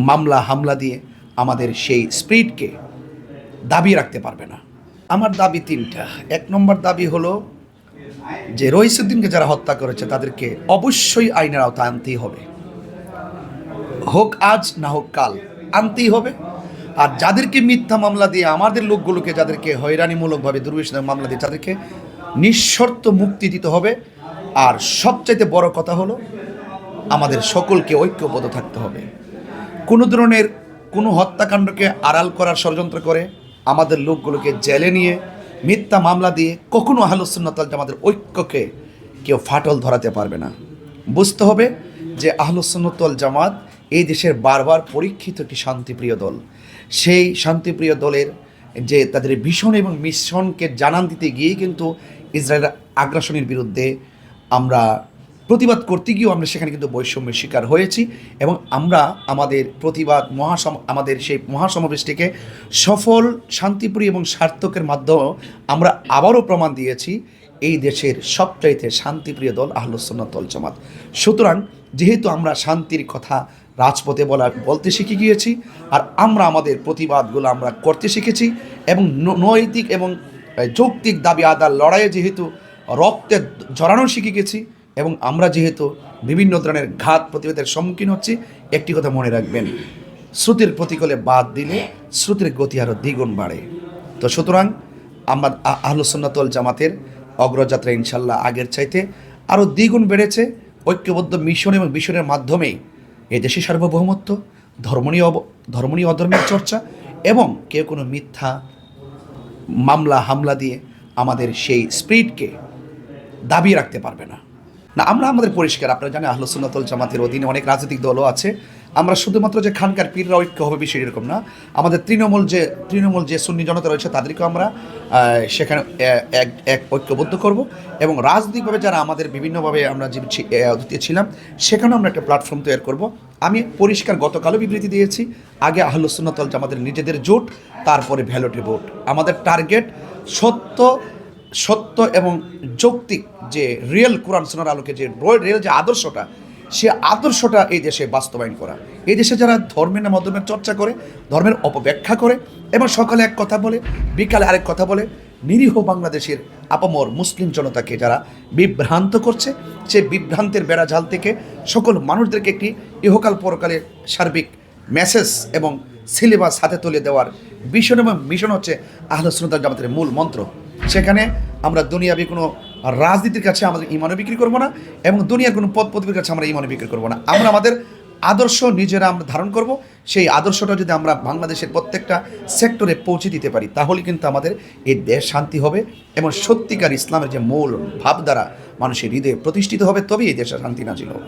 মামলা হামলা দিয়ে আমাদের সেই স্পিরিটকে দাবিয়ে রাখতে পারবে না। আমার দাবি তিনটা। এক নম্বর দাবি হলো যে রইসুদ্দিনকে যারা হত্যা করেছে তাদেরকে অবশ্যই আইনের আওতায় আনতেই হবে, হোক আজ না হোক কাল আনতেই হবে। আর যাদেরকে মিথ্যা মামলা দিয়ে আমাদের লোকগুলোকে, যাদেরকে হয়রানিমূলকভাবে দুর্বিষহ মামলা দিয়ে তাদেরকে নিঃশর্ত মুক্তি দিতে হবে। আর সবচাইতে বড় কথা হলো আমাদের সকলকে ঐক্যবদ্ধ থাকতে হবে। কোনো ধরনের কোনো হত্যাকাণ্ডকে আড়াল করার ষড়যন্ত্র করে আমাদের লোকগুলোকে জেলে নিয়ে মিথ্যা মামলা দিয়ে কখনো আহলুস সুন্নাত ওয়াল জামাতের ঐক্যকে কেউ ফাটল ধরাতে পারবে না। বুঝতে হবে যে আহলুস সুন্নাত ওয়াল জামাত এই দেশের বারবার পরীক্ষিত একটি শান্তিপ্রিয় দল। সেই শান্তিপ্রিয় দলের যে তাদের ভীষণ এবং মিশনকে জানান দিতে গিয়েই কিন্তু ইসরায়েলের আগ্রাসনের বিরুদ্ধে আমরা প্রতিবাদ করতে গিয়েও আমরা সেখানে কিন্তু বৈষম্যের শিকার হয়েছি। এবং আমরা আমাদের প্রতিবাদ আমাদের সেই মহাসমাবেশটিকে সফল, শান্তিপ্রিয় এবং সার্থকের মাধ্যমেও আমরা আবারও প্রমাণ দিয়েছি এই দেশের সবচাইতে শান্তিপ্রিয় দল আহলুস সুন্নাত ওয়াল জামাত। সুতরাং যেহেতু আমরা শান্তির কথা রাজপথে বলতে শিখে গিয়েছি, আর আমরা আমাদের প্রতিবাদগুলো আমরা করতে শিখেছি, এবং নৈতিক এবং যৌক্তিক দাবি আদার লড়াইয়ে যেহেতু রক্তে জড়ানো শিখে গেছি, এবং আমরা যেহেতু বিভিন্ন ধরনের ঘাত প্রতিবাদের সম্মুখীন হচ্ছি, একটি কথা মনে রাখবেন, শ্রুতির প্রতিকূলে বাদ দিলে শ্রুতির গতি আরও দ্বিগুণ বাড়ে। তো সুতরাং আমরা আহলুস সুন্নাত ওয়াল জামাতের অগ্রযাত্রা ইনশাল্লাহ আগের চাইতে আরও দ্বিগুণ বেড়েছে। ঐক্যবদ্ধ মিশন এবং মিশনের মাধ্যমেই এদেশে সার্বভৌমত্ব, ধর্মনীয় অধর্মের চর্চা, এবং কেউ কোনো মিথ্যা মামলা হামলা দিয়ে আমাদের সেই স্পিরিটকে দাবিয়ে রাখতে পারবে না। আমরা আমাদের পরিষ্কার, আপনারা জানেন আহলুস সুন্নাত ওয়াল জামাতের অধীনে অনেক রাজনৈতিক দলও আছে। আমরা শুধুমাত্র যে খানকার পীররা ঐক্য হবে বিষয় এরকম না। আমাদের তৃণমূল যে সুন্নি জনতা রয়েছে তাদেরকেও আমরা সেখানে এক ঐক্যবদ্ধ করব, এবং রাজনৈতিকভাবে যারা আমাদের বিভিন্নভাবে আমরা যে ছিলাম সেখানেও আমরা একটা প্ল্যাটফর্ম তৈরি করব। আমি পরিষ্কার গতকালও বিবৃতি দিয়েছি, আগে আহলুস সুন্নাত ওয়াল জামাতের নিজেদের জোট, তারপরে ভ্যালটে ভোট। আমাদের টার্গেট সত্য এবং যৌক্তিক যে রিয়েল কোরআন সুন্নাহর আলোকে যে রিয়েল যে আদর্শটা, সে আদর্শটা এই দেশে বাস্তবায়ন করা। এই দেশে যারা ধর্মের নামে অধর্মের চর্চা করে, ধর্মের অপব্যাখ্যা করে, এবং সকালে এক কথা বলে বিকালে আরেক কথা বলে নিরীহ বাংলাদেশের আপামর মুসলিম জনতাকে যারা বিভ্রান্ত করছে, সেই বিভ্রান্তের বেড়াজাল থেকে সকল মানুষদেরকে একটি ইহকাল পরকালের সার্বিক মেসেজ এবং সিলেবাস হাতে তুলে দেওয়ার ভীষণ এবং মিশন হচ্ছে আহলুস সুন্নাত ওয়াল জামাতের মূল মন্ত্র। সেখানে আমরা দুনিয়াবি কোনো রাজনীতির কাছে আমাদের ইমানও বিক্রি করবো না, এবং দুনিয়ার কোনো পদ পদবীর কাছে আমরা ইমানও বিক্রি করবো না। আমরা আমাদের আদর্শ নিজেরা আমরা ধারণ করব। সেই আদর্শটা যদি আমরা বাংলাদেশের প্রত্যেকটা সেক্টরে পৌঁছে দিতে পারি, তাহলে কিন্তু আমাদের এই দেশ শান্তি হবে, এবং সত্যিকার ইসলামের যে মূল ভাবধারা মানুষের হৃদয়ে প্রতিষ্ঠিত হবে, তবেই এই দেশের শান্তি নাজিল হবে।